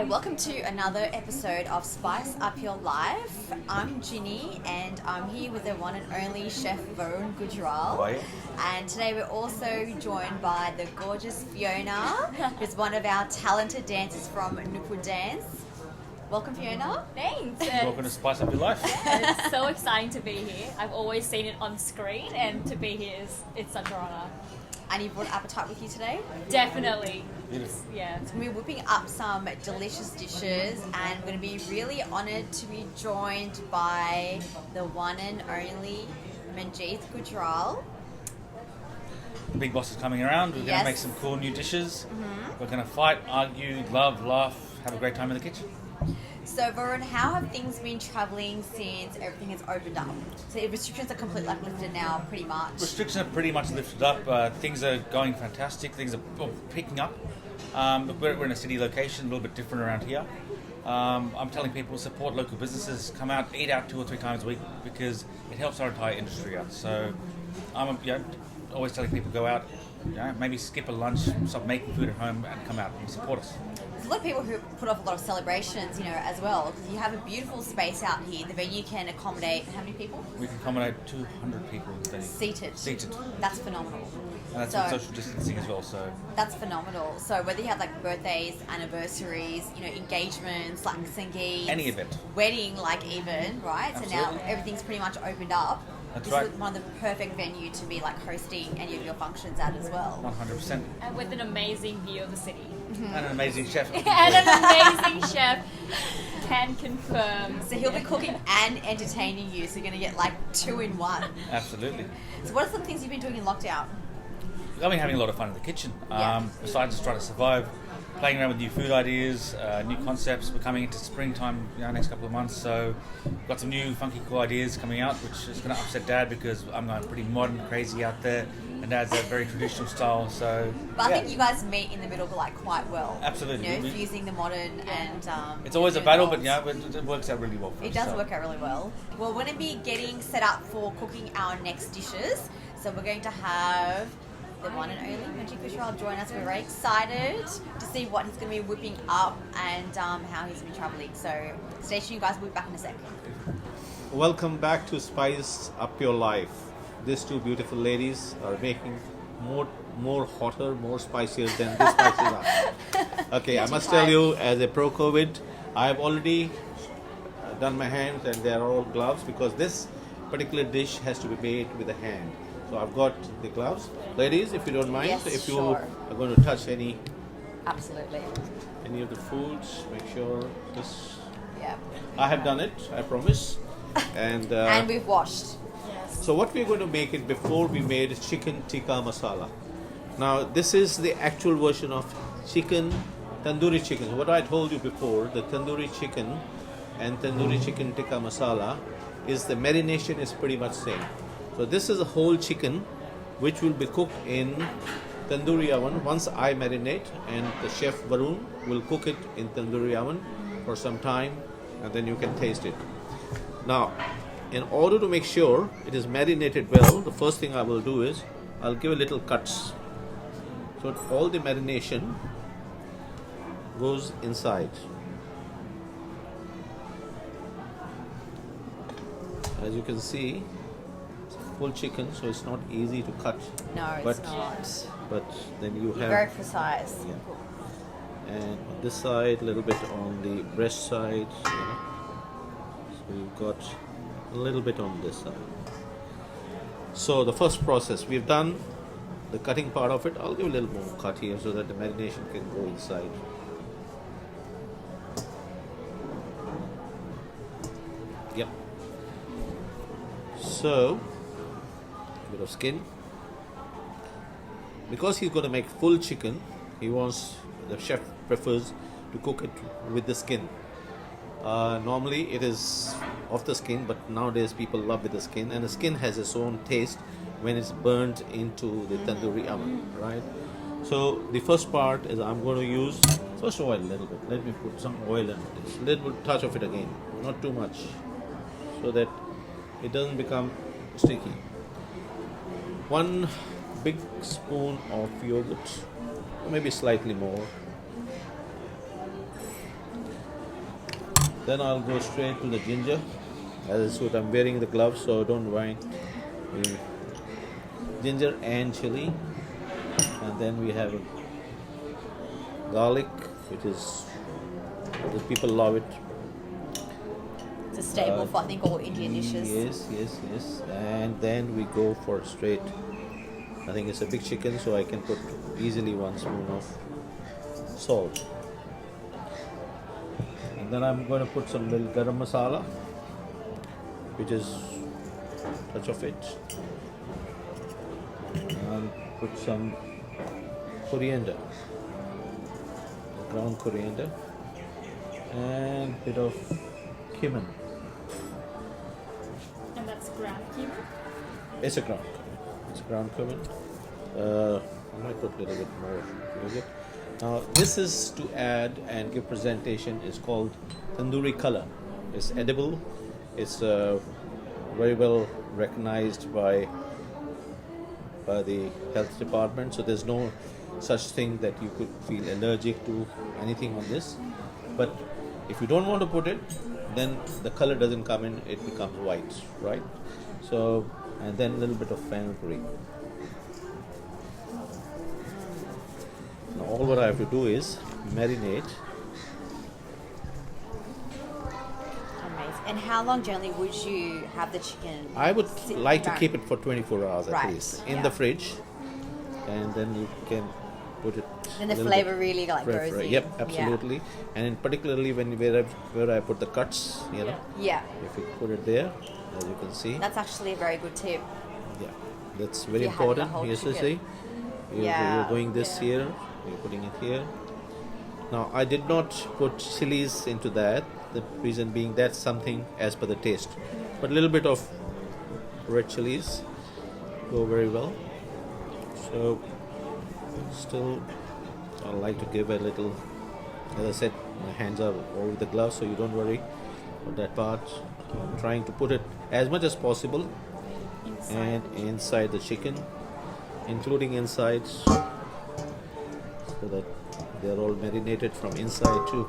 Hi, welcome to another episode of Spice Up Your Life. I'm Ginny and I'm here with the one and only Chef Varun Gujral. How are you? And today we're also joined by the gorgeous Fiona, who's one of our talented dancers from Nupur Dance. Welcome, Fiona. Thanks. Welcome to Spice Up Your Life. It's so exciting to be here. I've always seen it on screen, and to be here it's such an honour. And you brought appetite with you today? Definitely. Beautiful. Yeah. We're whipping up some delicious dishes and we're going to be really honoured to be joined by the one and only Manjit Gujral. The big boss is coming around. We're going Yes. to make some cool new dishes. We're going to fight, argue, love, laugh, have a great time in the kitchen. So Varun, how have things been travelling since everything has opened up? So restrictions are completely lifted now, pretty much. Restrictions are pretty much lifted up. Things are going fantastic. Things are picking up. Look, we're in a city location, a little bit different around here. I'm telling people support local businesses, come out, eat out 2 or 3 times a week because it helps our entire industry out. So I'm always telling people go out, maybe skip a lunch, stop making food at home and come out and support us. There's a lot of people who put off a lot of celebrations, as well, because you have a beautiful space out here. The venue can accommodate how many people? We can accommodate 200 people in the venue. Seated. That's phenomenal. And that's So- with social distancing as well, so That's phenomenal. So whether you have like birthdays, anniversaries, engagements, like Sangeet, any event. wedding, like even, right? So now Absolutely. everything's pretty much opened up. That's This right. is one of the perfect venue to be like hosting any of your functions at as well. 100%. And with an amazing view of the city. And an amazing chef. And an amazing chef can confirm. So he'll be cooking and entertaining you. So you're gonna get like 2 in 1. Absolutely. So what are some things you've been doing in lockdown? I've been having a lot of fun in the kitchen. Yeah. Besides just trying to survive, playing around with new food ideas, new concepts. We're coming into springtime, next couple of months. So we've got some new funky cool ideas coming out, which is going to upset Dad because I'm going pretty modern, crazy out there, and Dad's a very traditional style. So, But I yeah. think you guys meet in the middle like quite well. Absolutely. Fusing the modern and It's always a new battle, but adults. it works out really well for us. It does so. work out really well. Well, we're going to be getting set up for cooking our next dishes. So we're going to have the one and only Manjit Gujral join us. We're very excited to see what he's going to be whipping up and how he's been travelling. So stay tuned, you guys. We'll be back in a sec. Welcome back to Spice Up Your Life. These two beautiful ladies are making more hotter, more spicier than these spices are. Okay, I must tell you, as a pro-COVID, I have already done my hands and they are all gloves because this particular dish has to be made with a hand. So I've got the gloves. Ladies, if you don't mind, Yes, if you sure. are going to touch any Absolutely. of the foods, make sure this. Yeah. I have done it, I promise. And And we've washed. so what we're going to make it before we made chicken tikka masala. Now this is the actual version of chicken, tandoori chicken. What I told you before, the tandoori chicken and tandoori chicken tikka masala is the marination is pretty much same. So this is a whole chicken which will be cooked in tandoori oven once I marinate, and the chef Varun will cook it in tandoori oven for some time and then you can taste it. Now, in order to make sure it is marinated well, the first thing I will do is I'll give a little cuts. So all the marination goes inside. As you can see, it's a full chicken, so it's not easy to cut. No, it's But- not. But then you You're have, very precise. yeah. And on this side, a little bit on the breast side. So you've got a little bit on this side. So the first process, we've done the cutting part of it. I'll give a little more cut here so that the marination can go inside. Yep. So, a bit of skin. Because he's going to make full chicken, the chef prefers to cook it with the skin. Normally it is off the skin, but nowadays people love with the skin, and the skin has its own taste when it's burnt into the tandoori oven, right? So the first part is I'm going to use first oil a little bit. Let me put some oil in it. A little touch of it again, not too much, so that it doesn't become sticky. 1 big spoon of yogurt, or maybe slightly more. Then I'll go straight to the ginger. As I said, I'm wearing the gloves, so don't mind. Mm. Ginger and chili, and then we have garlic, which is the people love it. It's a staple for I think all Indian dishes. Yes. And then we go for straight. I think it's a big chicken, so I can put easily 1 spoon of salt. And then I'm going to put some little garam masala, which is touch of it. And put some coriander, ground coriander, and bit of cumin. And that's ground cumin. It's a ground cumin. It's ground cumin. I might put a little bit more yogurt. Now this is to add and give presentation. It's called tandoori color. It's edible. It's very well recognized by the health department. So there's no such thing that you could feel allergic to anything on this. But if you don't want to put it, then the color doesn't come in. It becomes white, right? So, and then a little bit of fenugreek. Now all what I have to do is marinate. Amazing. And how long generally would you have the chicken? I would sit like to around? keep it for 24 hours at Right, least in yeah. the fridge, and then you can put it. Then the a little flavor bit really like goes in. Yep, Yeah. absolutely. And in particularly where I put the cuts, you know, Yeah. if you put it there, as you can see, That's actually a very good tip. yeah, that's very You're having the important. whole Yes, you chicken. see, Yeah, you're doing this yeah. here, you're putting it here. Now I did not put chilies into that. The reason being that's something as per the taste, but a little bit of red chilies go very well. So still, I like to give a little. As I said, my hands are over the gloves, so you don't worry about that part. I'm trying to put it as much as possible and inside the chicken, including inside, so that they're all marinated from inside too.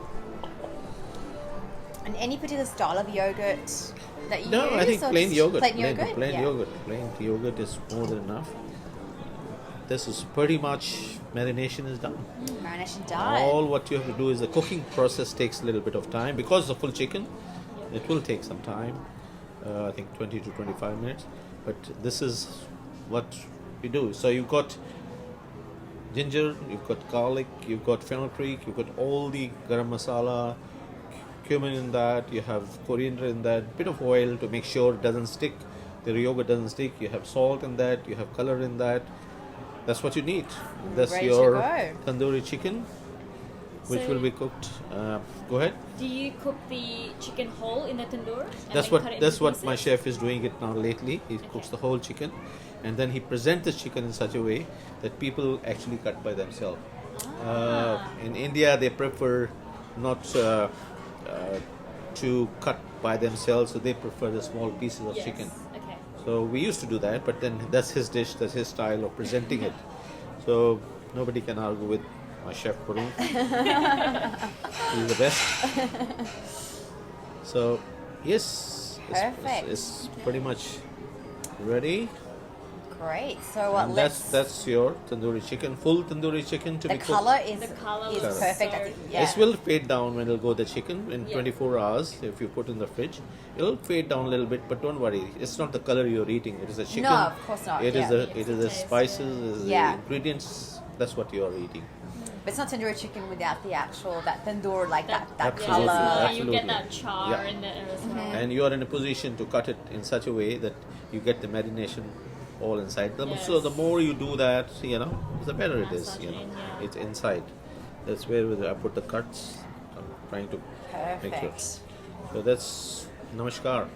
And any particular style of yogurt that you No, use? I think or plain just yogurt. Plain yogurt? Plain Yeah. yogurt. Plain yogurt is more than enough. This is pretty much marination is done. Marination done. All what you have to do is the cooking process takes a little bit of time because it's a full chicken. It will take some time. I think 20 to 25 minutes. But this is what we do. So you've got ginger, you've got garlic, you've got fenugreek, you've got all the garam masala, cumin in that, you have coriander in that, bit of oil to make sure it doesn't stick, the yogurt doesn't stick, you have salt in that, you have color in that. That's what you need. That's Ready to your go. tandoori chicken, which So- will be cooked. Go ahead. Do you cook the chicken whole in the tandoor? And That's then what cut it that's into what my pieces? chef is doing it now lately. He cooks the whole chicken, and then he presents the chicken in such a way that people actually cut by themselves. In India, they prefer not to cut by themselves, so they prefer the small pieces of Yes. chicken. Okay. So we used to do that, but then that's his dish, that's his style of presenting it. So nobody can argue with my chef Guru. He's the best. So yes, Perfect. it's pretty much ready. Great. So And let's. that's your tandoori chicken, full tandoori chicken to the be cooked. color is The colour is was perfect. I so think. Yeah. This will fade down when it'll go the chicken in Yeah. 24 hours. If you put in the fridge, it'll fade down a little bit, but don't worry. It's not the color you're eating. It is the chicken. No, of course not. It is yeah. the It's it the is the taste, spices, it is Yeah. the ingredients. That's what you are eating. But it's not tandoori chicken without the actual that tandoor like that Absolutely, color. You absolutely. get that char Yeah. in there as well. And you are in a position to cut it in such a way that you get the marination all inside. Yes. So the more you do that, the better it is. Massage in, yeah. It's inside. That's where I put the cuts. I'm trying to make sure. Perfect. So that's namaskar.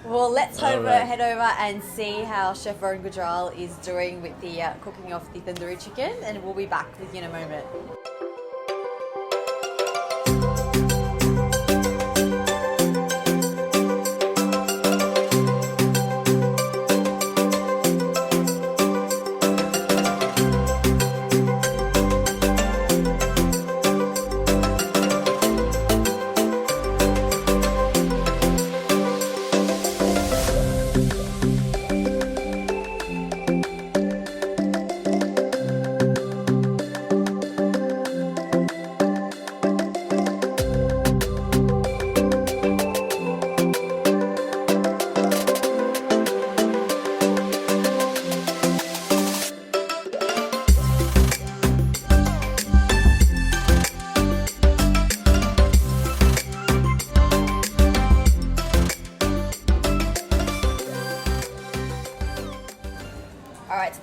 Well, let's All right. head over and see how Chef Varun Gujral is doing with the cooking of the tandoori chicken, and we'll be back with you in a moment.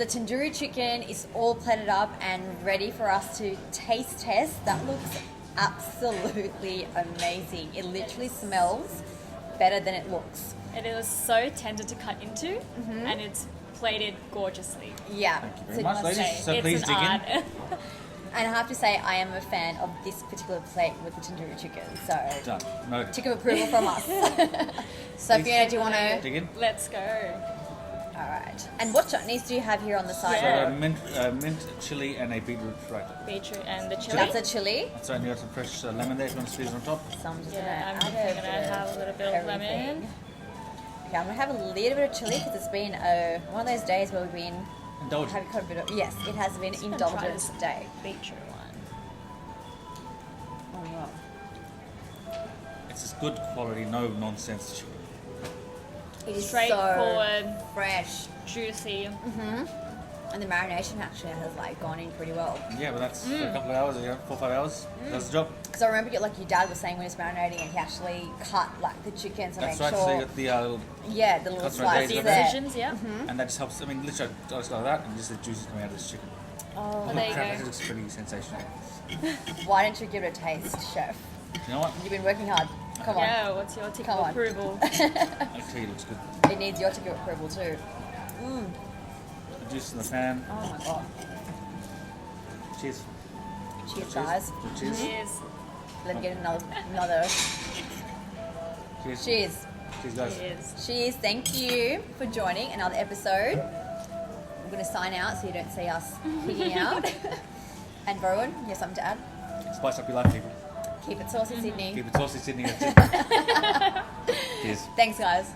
the tandoori chicken is all plated up and ready for us to taste test. That looks absolutely amazing. It literally smells better than it looks. It is so tender to cut into, and it's plated gorgeously. Yeah. Thank you very So- much, Must ladies. say, So it's please an dig in. art. And I have to say, I am a fan of this particular plate with the tandoori chicken. So, Done. No. tick of approval from us. So, Fiona, do you want to? Dig in. Let's go. All right. And what chutneys do you have here on the side? Yeah. Mint, chili, and a beetroot right. Beetroot and the chili. That's a chili. That's right. And you got some fresh lemon there if you want to squeeze on top. So I'm just Yeah, I'm gonna definitely gonna have a little bit of everything. lemon. Okay, I'm gonna have a little bit of chili because it's been one of those days where we've been Indulge. having quite a bit of. Yes, it has been Just gonna try indulgent this day. Beetroot one. Oh wow. It's this good quality, no nonsense chili. It is so Straightforward, fresh, juicy. and the marination actually has like gone in pretty well. Yeah, but that's for a couple of hours, 4 or 5 hours. That's the job. Because I remember, like your dad was saying when he was marinating, and he actually cut like the chicken to That's make right. So you sure. got the Yeah, the little Cuts right there, slices you The got there. incisions, yeah. and that just helps. I mean, literally, I just like that, and just the juices coming out of this chicken. Oh, there you crap, go. that looks pretty sensational. why don't you give it a taste, chef? You know what? You've been working hard. Come on. Yeah, what's your tick Come of on. approval? I tell you, it looks good. It needs your ticket approval too. The juice in the pan. Oh my god. Cheers. Cheers, guys. Good cheers. Cheers. Let me get another. Cheers. Cheers. Cheers, guys. Cheers. Cheers. Thank you for joining another episode. We're going to sign out so you don't see us picking out. And Rowan, you have something to add? Spice up your life, people. Keep it saucy, Sydney. Keep it saucy, Sydney. That's it. Cheers. Thanks, guys.